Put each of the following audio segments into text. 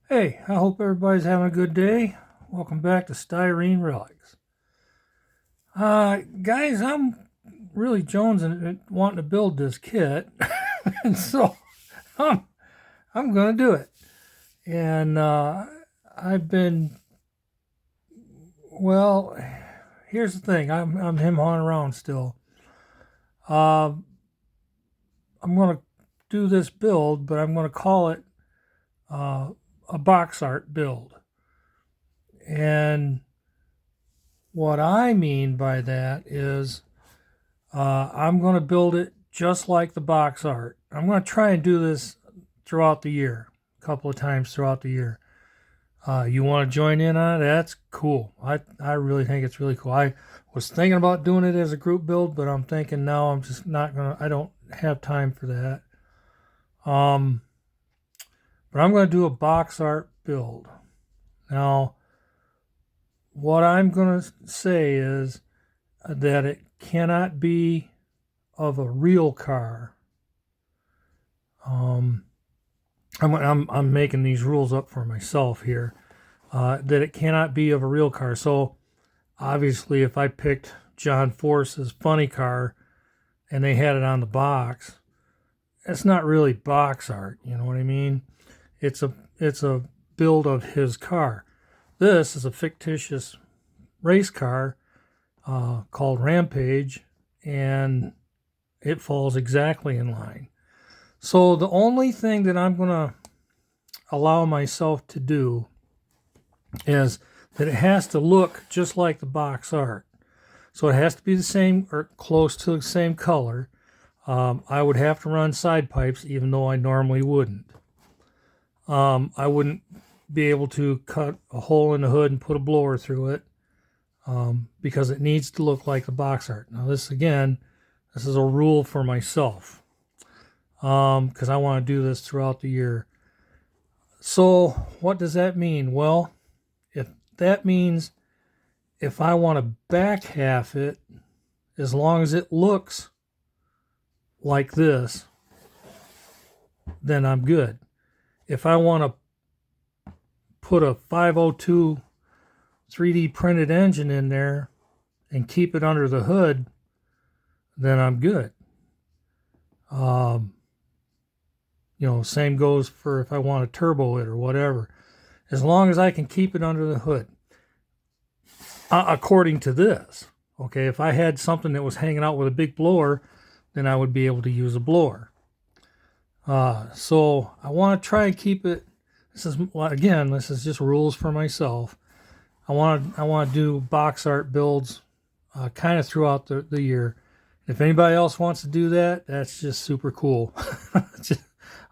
Hey, I hope everybody's having a good day. Welcome back to Styrene Relics. Guys, I'm really jonesing wanting to build this kit, and so I'm, I'm going to do it. And I've been, well, here's the thing. I'm him hawing around still. Uh, I'm going to do this build, but I'm going to call it uh, a box art build. And what I mean by that is I'm going to build it just like the box art. I'm going to try and do this throughout the year, a couple of times throughout the year. You want to join in on it? That's cool. I really think it's really cool. I was thinking about doing it as a group build, but I'm thinking now I'm just not going to, I don't have time for that. But I'm going to do a box art build. Now, what I'm going to say is that it cannot be of a real car. I'm making these rules up for myself here. That it cannot be of a real car. So obviously, if I picked John Force's funny car and they had it on the box, it's not really box art. You know what I mean? It's a build of his car. This is a fictitious race car called Rampage, and it falls exactly in line. So the only thing that I'm going to allow myself to do is that it has to look just like the box art. So it has to be the same or close to the same color. I would have to run side pipes even though I normally wouldn't. I wouldn't be able to cut a hole in the hood and put a blower through it because it needs to look like the box art. Now this is a rule for myself because I want to do this throughout the year. So what does that mean? Well, if that means if I want to back half it, as long as it looks like this, then I'm good. If I want to put a 502 3D printed engine in there and keep it under the hood, then I'm good. Same goes for if I want to turbo it or whatever. As long as I can keep it under the hood. According to this. Okay, if I had something that was hanging out with a big blower, then I would be able to use a blower. So I want to try and keep it. This is just rules for myself. I want to do box art builds kind of throughout the year. If anybody else wants to do that, that's just super cool.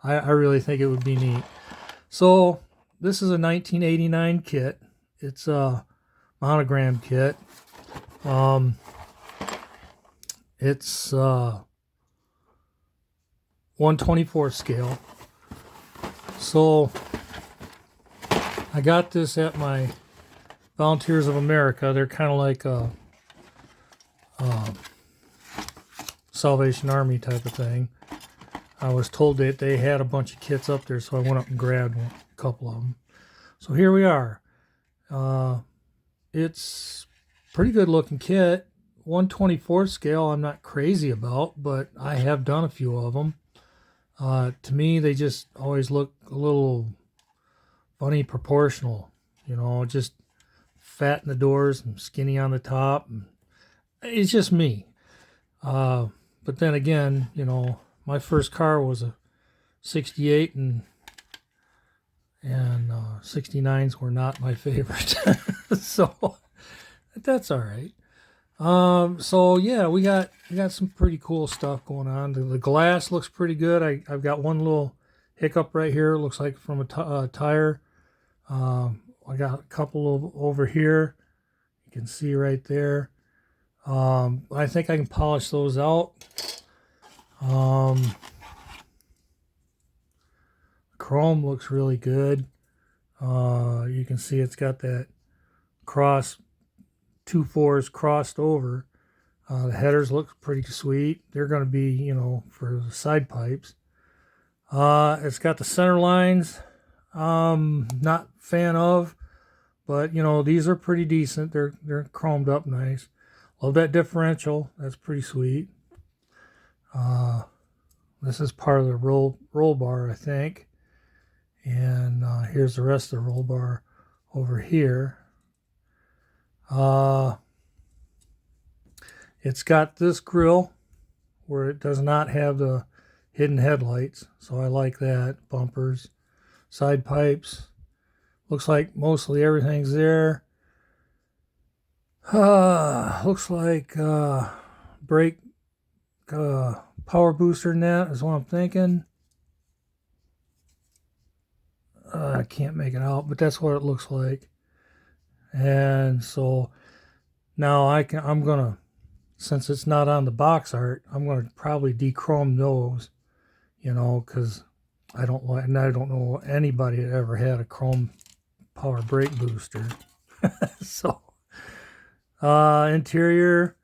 I really think it would be neat. So this is a 1989 kit. It's a Monogram kit. It's 1/24 scale. So I got this at my Volunteers of America. They're kind of like a Salvation Army type of thing. I was told that they had a bunch of kits up there, so I went up and grabbed a couple of them. So here we are. It's pretty good looking kit. 1/24 scale I'm not crazy about, but I have done a few of them. To me, they just always look a little funny proportional. Just fat in the doors and skinny on the top. It's just me. But then again, my first car was a 68 and 69s were not my favorite. So that's all right. So yeah, we got some pretty cool stuff going on. The glass looks pretty good. I've got one little hiccup right here. It looks like from a tire. I got a couple over here. You can see right there. I think I can polish those out. Chrome looks really good. You can see it's got that two fours crossed over. The headers look pretty sweet. They're going to be, for the side pipes. It's got the center lines Not fan of, but you know, these are pretty decent. They're chromed up nice. Love that differential. That's pretty sweet. This is part of the roll bar, I think. And here's the rest of the roll bar over here. It's got this grill where it does not have the hidden headlights, so I like that. Bumpers, side pipes. Looks like mostly everything's there. Looks like brake power booster net is what I'm thinking. I can't make it out, but that's what it looks like. And so now I'm gonna, since it's not on the box art, I'm gonna probably dechrome those, you know, because I don't know anybody that ever had a chrome power brake booster. So interior,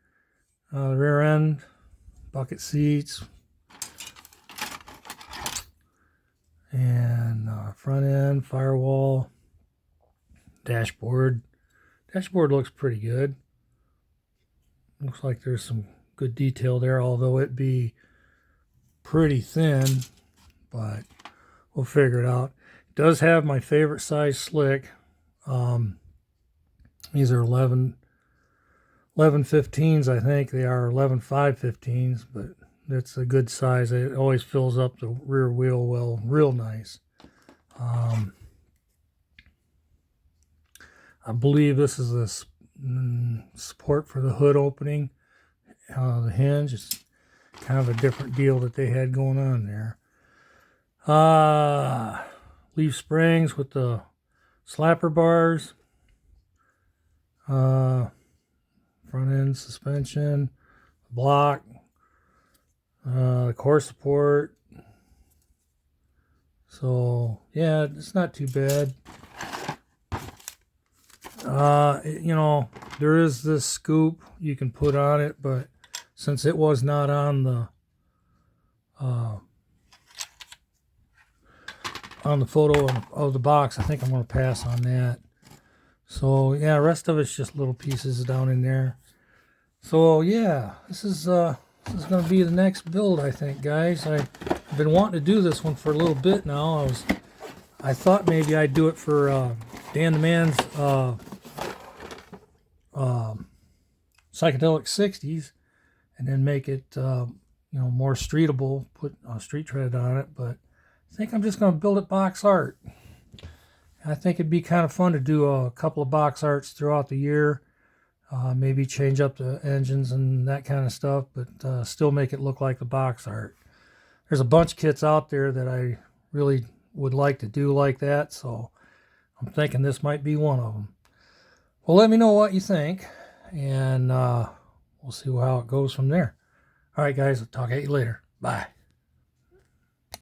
the rear end, bucket seats, and front end, firewall, dashboard. Dashboard looks pretty good. Looks like there's some good detail there, although it be pretty thin, but we'll figure it out. It does have my favorite size slick. These are 11/15s, I think. They are 11/5/15s, but it's a good size. It always fills up the rear wheel well, real nice. I believe this is a support for the hood opening. The hinge is kind of a different deal that they had going on there. Leaf springs with the slapper bars. Front end suspension, block, core support. So yeah, it's not too bad. You know, there is this scoop you can put on it, but since it was not on the photo of the box, I think I'm going to pass on that. So yeah, the rest of it's just little pieces down in there. So yeah, this is going to be the next build, I think, guys. I've been wanting to do this one for a little bit now. I thought maybe I'd do it for Dan the Man's psychedelic 60s, and then make it you know, more streetable, put street tread on it. But I think I'm just going to build it box art. I think it'd be kind of fun to do a couple of box arts throughout the year. Maybe change up the engines and that kind of stuff, but still make it look like the box art. There's a bunch of kits out there that I really would like to do like that, so I'm thinking this might be one of them. Well, let me know what you think, and we'll see how it goes from there. All right, guys, I'll talk at you later. Bye.